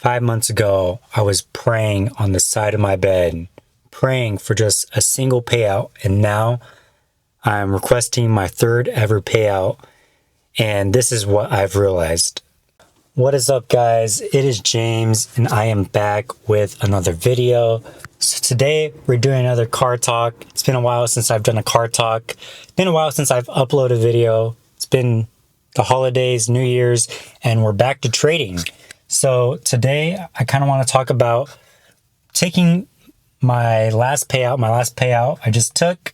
5 months ago, I was praying on the side of my bed, praying for just a single payout. And now I'm requesting my third ever payout. And this is what I've realized. What is up, guys? It is James, and I am back with another video. So today we're doing another car talk. It's been a while since I've done a car talk. It's been a while since I've uploaded a video. It's been the holidays, New Year's, and we're back to trading. So today I kind of want to talk about taking my last payout I just took.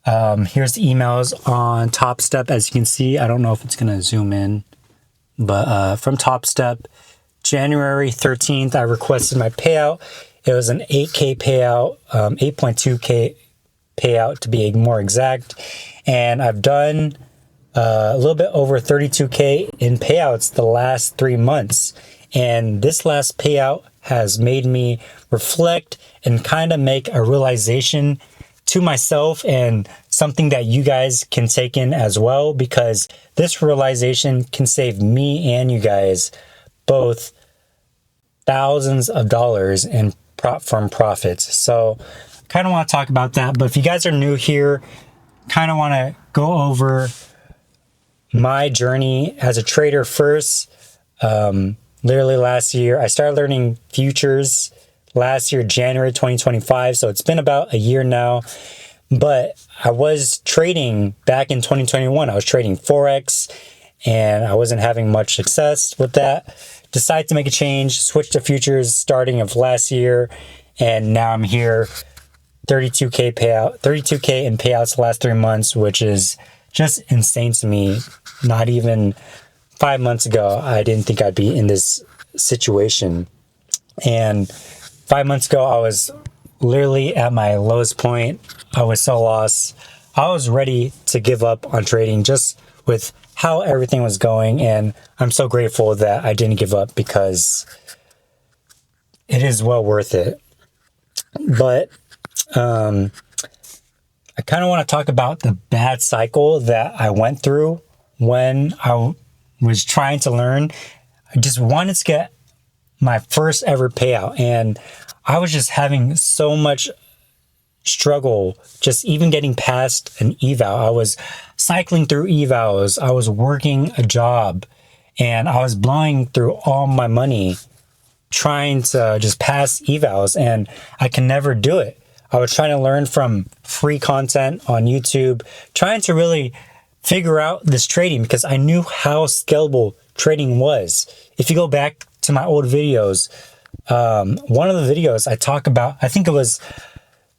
Here's the emails on Top Step. As you can see, I don't know if it's going to zoom in, but from Top Step, January 13th, I requested my payout. It was an 8K payout, 8.2K payout to be more exact. And I've done a little bit over 32K in payouts the last 3 months. And this last payout has made me reflect and kind of make a realization to myself, and something that you guys can take in as well, because this realization can save me and you guys both thousands of dollars from profits. So kind of want to talk about that. But if you guys are new here, kind of want to go over my journey as a trader first. Literally last year, I started learning futures last year, January 2025. So it's been about a year now. But I was trading back in 2021. I was trading Forex, and I wasn't having much success with that. Decided to make a change, switched to futures starting of last year, and now I'm here. 32K in payouts the last 3 months, which is just insane to me. Not even 5 months ago, I didn't think I'd be in this situation. And 5 months ago, I was literally at my lowest point. I was so lost. I was ready to give up on trading just with how everything was going. And I'm so grateful that I didn't give up, because it is well worth it. But I kind of want to talk about the bad cycle that I went through when I was trying to learn. I just wanted to get my first ever payout, and I was just having so much struggle just even getting past an eval. I was cycling through evals. I was working a job, and I was blowing through all my money trying to just pass evals, and I can never do it. I was trying to learn from free content on YouTube, trying to really figure out this trading, because I knew how scalable trading was. If you go back to my old videos, one of the videos I talk about, I think it was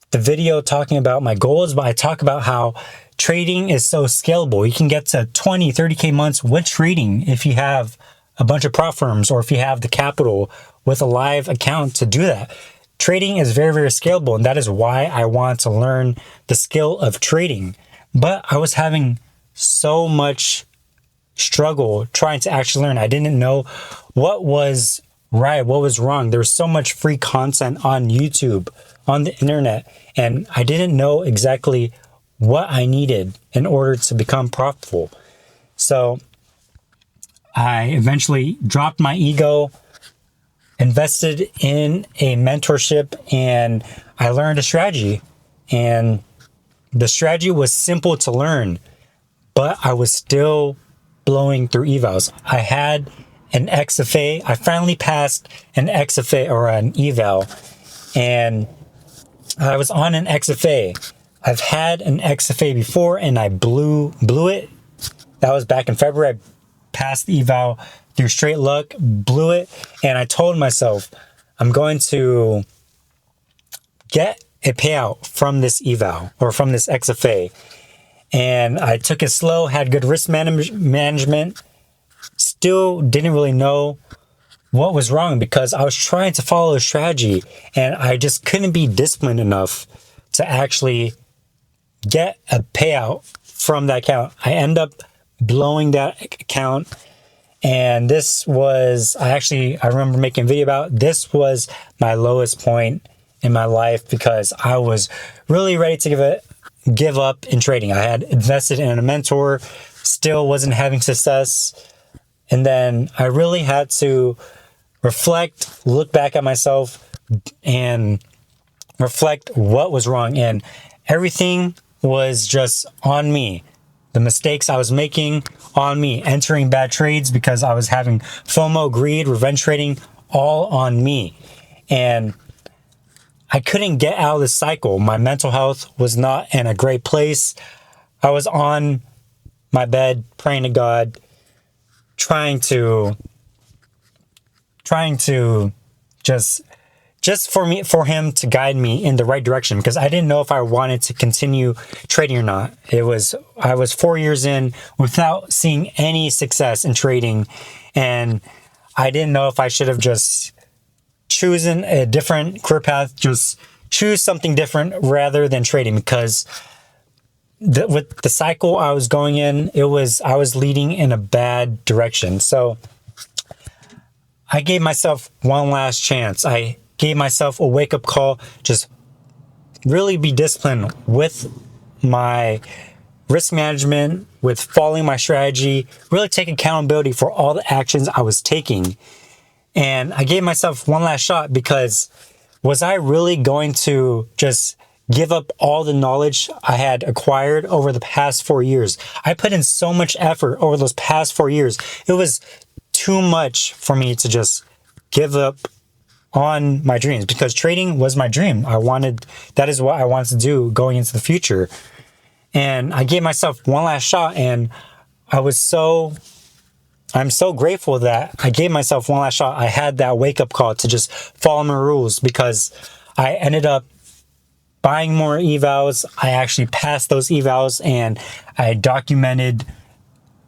the video talking about my goals, but I talk about how trading is so scalable. You can get to 20, 30K months with trading if you have a bunch of prop firms, or if you have the capital with a live account to do that. Trading is very, very scalable, and that is why I want to learn the skill of trading. But I was having so much struggle trying to actually learn. I didn't know what was right, what was wrong. There was so much free content on YouTube, on the internet, and I didn't know exactly what I needed in order to become profitable. So I eventually dropped my ego, invested in a mentorship, and I learned a strategy. And the strategy was simple to learn, but I was still blowing through evals. I had an XFA. I finally passed an XFA, or an eval, and I was on an XFA. I've had an XFA before, and I blew it. That was back in February. I passed the eval through straight luck, blew it, and I told myself I'm going to get a payout from this eval, or from this XFA. And I took it slow, had good risk management, still didn't really know what was wrong, because I was trying to follow a strategy, and I just couldn't be disciplined enough to actually get a payout from that account. I end up blowing that account, and this was, I remember making a video about, this was my lowest point in my life, because I was really ready to give up in trading. I had invested in a mentor, still wasn't having success. And then I really had to reflect, look back at myself and reflect what was wrong. And everything was just on me. The mistakes I was making on me, entering bad trades because I was having FOMO, greed, revenge trading, all on me. And I couldn't get out of this cycle. My mental health was not in a great place. I was on my bed praying to God, trying to just for him to guide me in the right direction, because I didn't know if I wanted to continue trading or not. I was 4 years in without seeing any success in trading, and I didn't know if I should have just chosen a different career path, just choose something different rather than trading, because with the cycle I was going in, I was leading in a bad direction. So I gave myself one last chance. I gave myself a wake-up call, just really be disciplined with my risk management, with following my strategy, really take accountability for all the actions I was taking. And I gave myself one last shot, because was I really going to just give up all the knowledge I had acquired over the past 4 years? I put in so much effort over those past 4 years. It was too much for me to just give up on my dreams, because trading was my dream. That is what I wanted to do going into the future. And I gave myself one last shot, and I'm so grateful that I gave myself one last shot. I had that wake-up call to just follow my rules, because I ended up buying more evals. I actually passed those evals, and I documented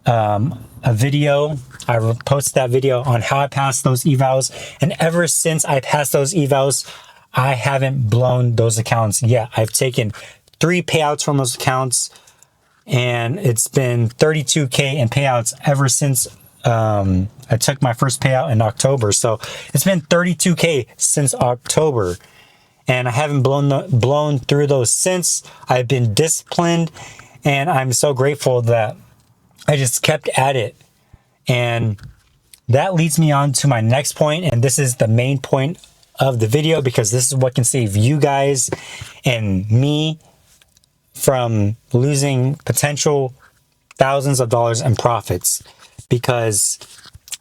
a video. I posted that video on how I passed those evals, and ever since I passed those evals, I haven't blown those accounts yet. I've taken 3 payouts from those accounts, and it's been 32K in payouts ever since I took my first payout in October. So it's been 32K since October, and I haven't blown through those since. I've been disciplined, and I'm so grateful that I just kept at it. And that leads me on to my next point, and this is the main point of the video, because this is what can save you guys and me from losing potential thousands of dollars in profits. Because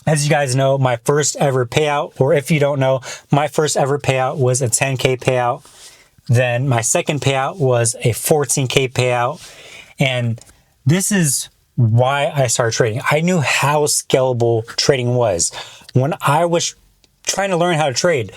as you guys know, my first ever payout, or if you don't know, my first ever payout was a 10K payout. Then my second payout was a 14K payout. And this is why I started trading. I knew how scalable trading was. When I was trying to learn how to trade,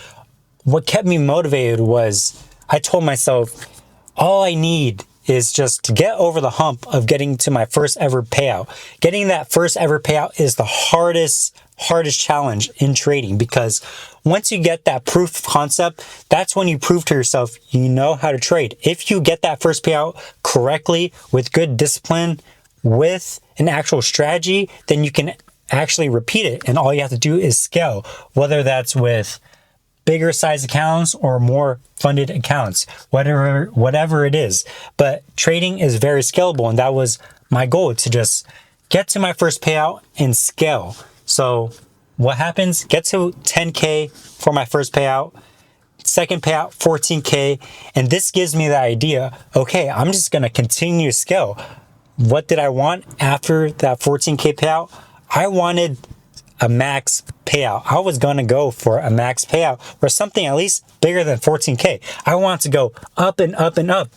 what kept me motivated was I told myself, all I need is just to get over the hump of getting to my first ever payout. Getting that first ever payout is the hardest challenge in trading, because once you get that proof of concept, that's when you prove to yourself you know how to trade. If you get that first payout correctly, with good discipline, with an actual strategy, then you can actually repeat it, and all you have to do is scale, whether that's with bigger size accounts or more funded accounts, whatever it is. But trading is very scalable, and that was my goal, to just get to my first payout and scale. So what happens? Get to 10K for my first payout, second payout 14K, and this gives me the idea, okay, I'm just going to continue to scale. What did I want after that 14K payout? I wanted a max payout. I was going to go for a max payout, or something at least bigger than 14K. I want to go up and up and up.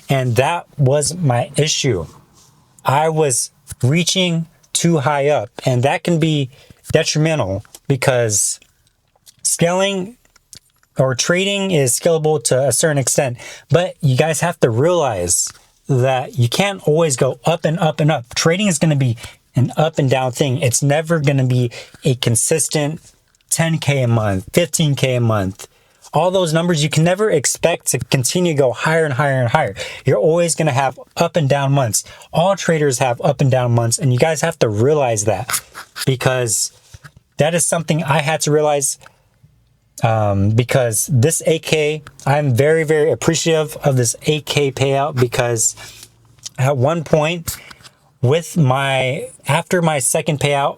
And that was my issue. I was reaching too high up, and that can be detrimental, because scaling or trading is scalable to a certain extent, but you guys have to realize that you can't always go up and up and up. Trading is going to be an up and down thing. It's never going to be a consistent 10K a month, 15K a month. All those numbers, you can never expect to continue to go higher and higher and higher. You're always going to have up and down months. All traders have up and down months, and you guys have to realize that, because that is something I had to realize. Because this 8K, I'm very, very appreciative of this 8K payout, because at one point after my second payout,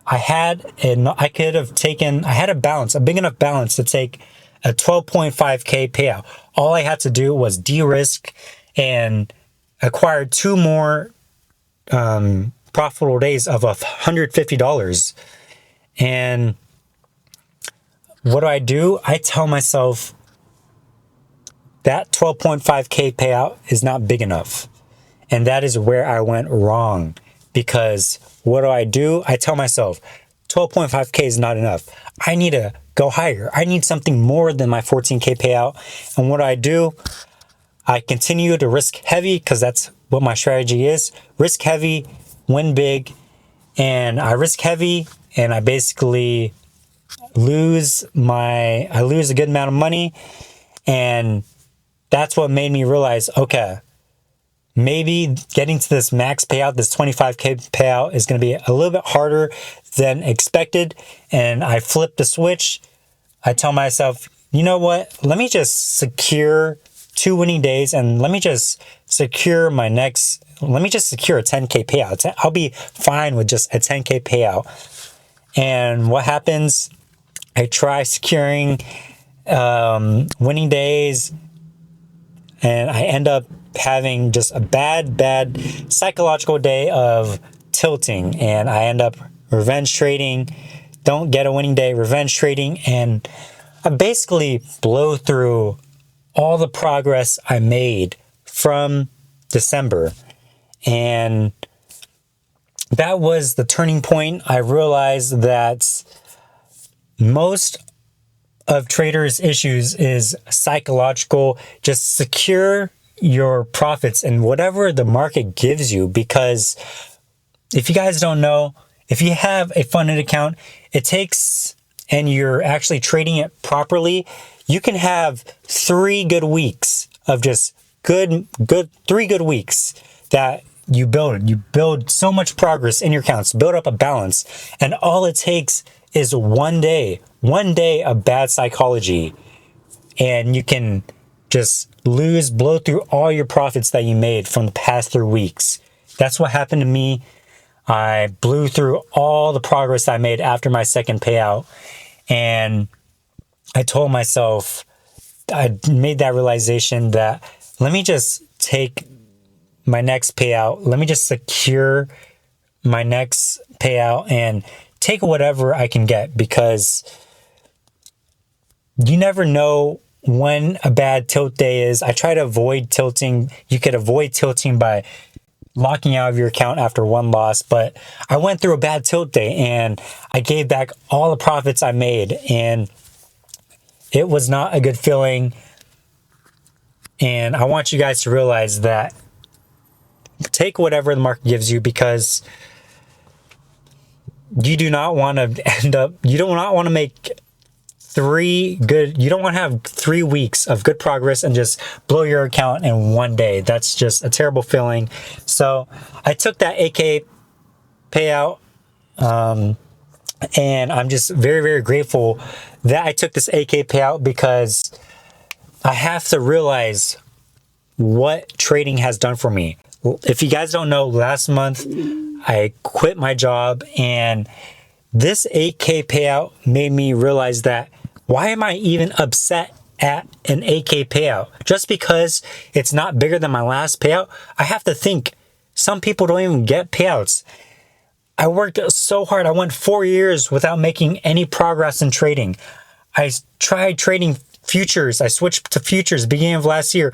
I had a balance, a big enough balance to take a 12.5K payout. All I had to do was de-risk and acquire two more profitable days of $150. And what do? I tell myself that 12.5K payout is not big enough. And that is where I went wrong, because what do? I tell myself 12.5K is not enough. I need to go higher. I need something more than my 14K payout. And what do? I continue to risk heavy, because that's what my strategy is. Risk heavy, win big. And I risk heavy and I basically lose a good amount of money. And that's what made me realize, okay, maybe getting to this max payout, this 25K payout, is going to be a little bit harder than expected. And I flip the switch. I tell myself, you know what? Let me just secure 2 winning days, and let me just secure a 10K payout. I'll be fine with just a 10K payout. And what happens? I try securing winning days, and I end up having just a bad psychological day of tilting, and I end up revenge trading, don't get a winning day, revenge trading, and I basically blow through all the progress I made from December. And that was the turning point. I realized that most of traders' issues is psychological. Just secure your profits in whatever the market gives you, because if you guys don't know, if you have a funded account, and you're actually trading it properly, you can have 3 good weeks of just good 3 good weeks that you build so much progress in your accounts, build up a balance, and all it takes is one day of bad psychology, and you can just blow through all your profits that you made from the past 3 weeks. That's what happened to me. I blew through all the progress I made after my second payout, and I told myself, I made that realization that let me just take my next payout, let me just secure my next payout and take whatever I can get, because you never know when a bad tilt day is. I try to avoid tilting. You could avoid tilting by locking out of your account after one loss, but I went through a bad tilt day and I gave back all the profits I made, and it was not a good feeling. And I want you guys to realize that take whatever the market gives you, because you do not want to make you don't want to have 3 weeks of good progress and just blow your account in one day. That's just a terrible feeling. So I took that 8K payout, and I'm just very, very grateful that I took this 8K payout, because I have to realize what trading has done for me. If you guys don't know, last month I quit my job, and this 8K payout made me realize that why am I even upset at an 8K payout? Just because it's not bigger than my last payout, I have to think some people don't even get payouts. I worked so hard. I went 4 years without making any progress in trading. I tried trading futures. I switched to futures beginning of last year.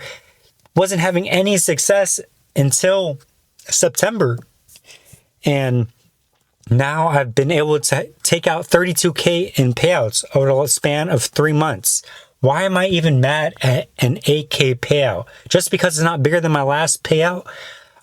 Wasn't having any success until September. And now I've been able to take out 32K in payouts over the span of 3 months. Why am I even mad at an 8K payout? Just because it's not bigger than my last payout?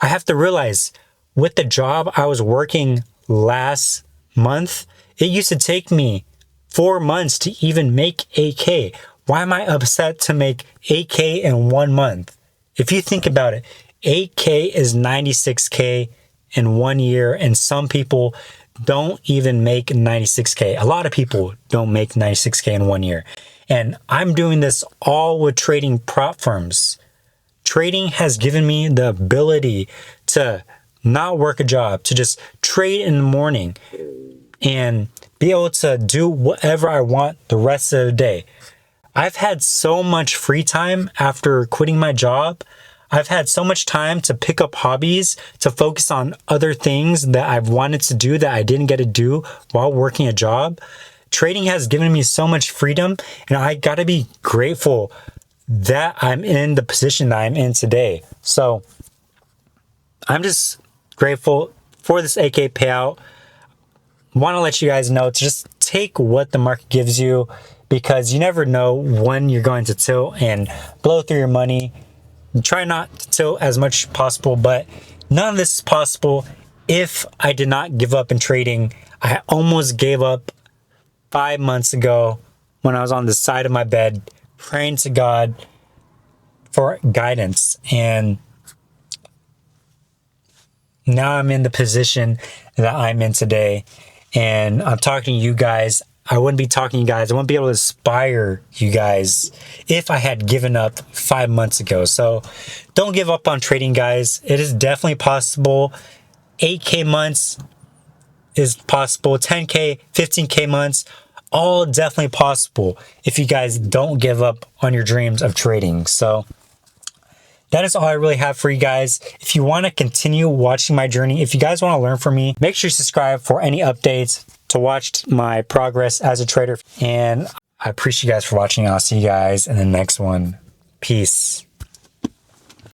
I have to realize, with the job I was working last month, it used to take me 4 months to even make 8K. Why am I upset to make 8K in 1 month? If you think about it, 8K is 96K in 1 year, and some people don't even make 96K. A lot of people don't make 96K in 1 year. And I'm doing this all with trading prop firms. Trading has given me the ability to not work a job, to just trade in the morning, and be able to do whatever I want the rest of the day. I've had so much free time after quitting my job. I've had so much time to pick up hobbies, to focus on other things that I've wanted to do that I didn't get to do while working a job. Trading has given me so much freedom, and I gotta be grateful that I'm in the position that I'm in today. So I'm just grateful for this AK payout. Want to let you guys know to just take what the market gives you, because you never know when you're going to tilt and blow through your money. Try not to tilt as much as possible, but none of this is possible if I did not give up in trading. I almost gave up 5 months ago when I was on the side of my bed praying to God for guidance, and now I'm in the position that I'm in today, and I'm talking to you guys. I wouldn't be talking to you guys. I wouldn't be able to inspire you guys if I had given up 5 months ago. So don't give up on trading, guys. It is definitely possible. 8K months is possible. 10K, 15K months, all definitely possible if you guys don't give up on your dreams of trading. So that is all I really have for you guys. If you want to continue watching my journey, if you guys want to learn from me, make sure you subscribe for any updates to watch my progress as a trader. And I appreciate you guys for watching. I'll see you guys in the next one. Peace.